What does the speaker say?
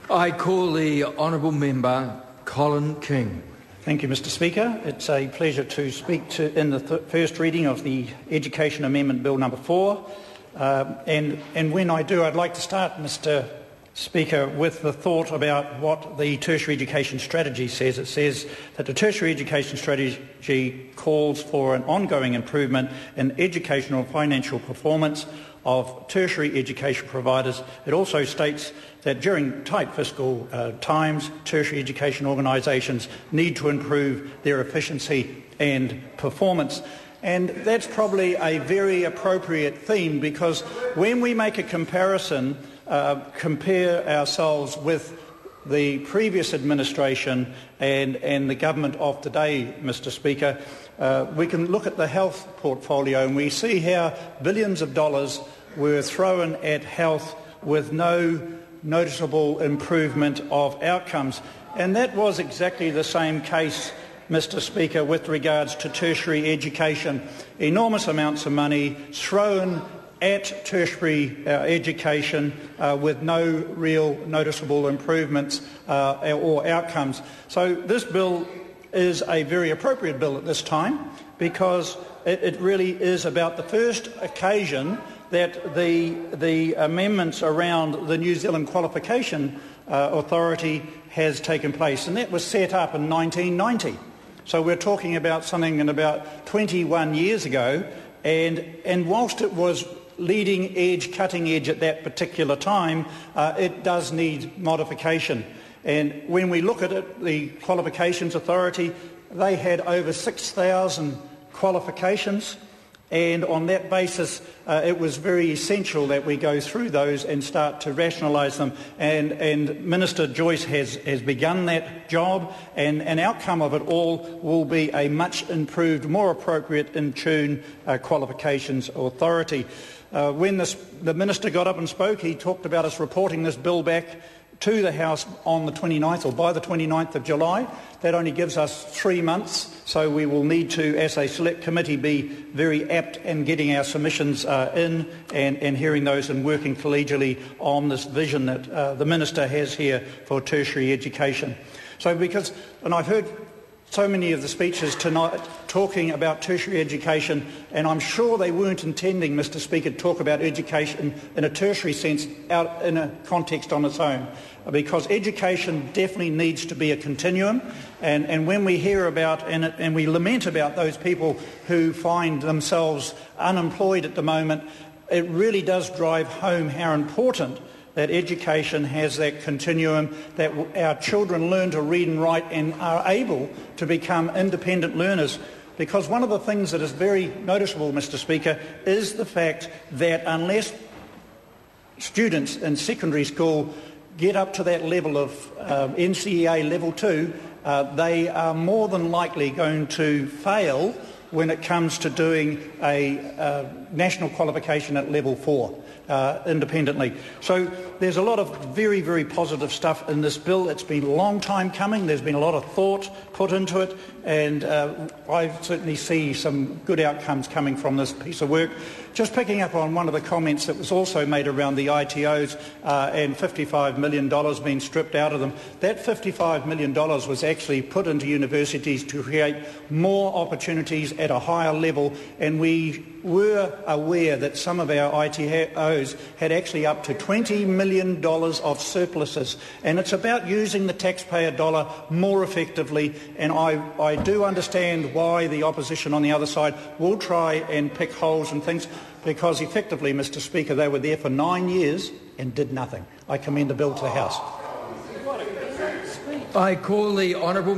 I call the honourable member Colin King. Thank you, Mr Speaker. It's a pleasure to speak in the first reading of the Education Amendment Bill number 4. And when I do, I'd like to start, Mr Speaker, with the thought about what the tertiary education strategy says. It says that the tertiary education strategy calls for an ongoing improvement in educational and financial performance of tertiary education providers. It also states that during tight fiscal times, tertiary education organisations need to improve their efficiency and performance. And that's probably a very appropriate theme, because when we make a comparison, compare ourselves with the previous administration and the government of today, Mr Speaker, we can look at the health portfolio and we see how billions of dollars were thrown at health with no noticeable improvement of outcomes. And that was exactly the same case, Mr Speaker, with regards to tertiary education. Enormous amounts of money thrown at tertiary education with no real noticeable improvements or outcomes. So this bill is a very appropriate bill at this time, because it really is about the first occasion that the amendments around the New Zealand Qualification Authority has taken place, and that was set up in 1990. So we're talking about something in about 21 years ago, and whilst it was leading edge, cutting edge at that particular time, it does need modification. And when we look at it, the Qualifications Authority, they had over 6,000 qualifications, and on that basis it was very essential that we go through those and start to rationalise them. And Minister Joyce has begun that job, and an outcome of it all will be a much improved, more appropriate in tune Qualifications Authority. When the Minister got up and spoke, he talked about us reporting this bill back to the House on the 29th, or by the 29th of July. That only gives us 3 months, so we will need to, as a select committee, be very apt in getting our submissions in and hearing those and working collegially on this vision that the Minister has here for tertiary education. So and I've heard so many of the speeches tonight talking about tertiary education, and I'm sure they weren't intending, Mr Speaker, to talk about education in a tertiary sense out in a context on its own, because education definitely needs to be a continuum. And when we hear about and we lament about those people who find themselves unemployed at the moment, it really does drive home how important that education has that continuum, that our children learn to read and write and are able to become independent learners. Because one of the things that is very noticeable, Mr Speaker, is the fact that unless students in secondary school get up to that level of NCEA level 2, they are more than likely going to fail when it comes to doing a national qualification at level 4 independently. So there's a lot of very, very positive stuff in this bill. It's been a long time coming. There's been a lot of thought put into it, and I certainly see some good outcomes coming from this piece of work. Just picking up on one of the comments that was also made around the ITOs and $55 million being stripped out of them. That $55 million was actually put into universities to create more opportunities at a higher level, and we were aware that some of our ITOs had actually up to $20 million of surpluses, and it's about using the taxpayer dollar more effectively. And I do understand why the opposition on the other side will try and pick holes and things, because effectively, Mr Speaker, they were there for 9 years and did nothing. I commend the bill to the House. I call the honourable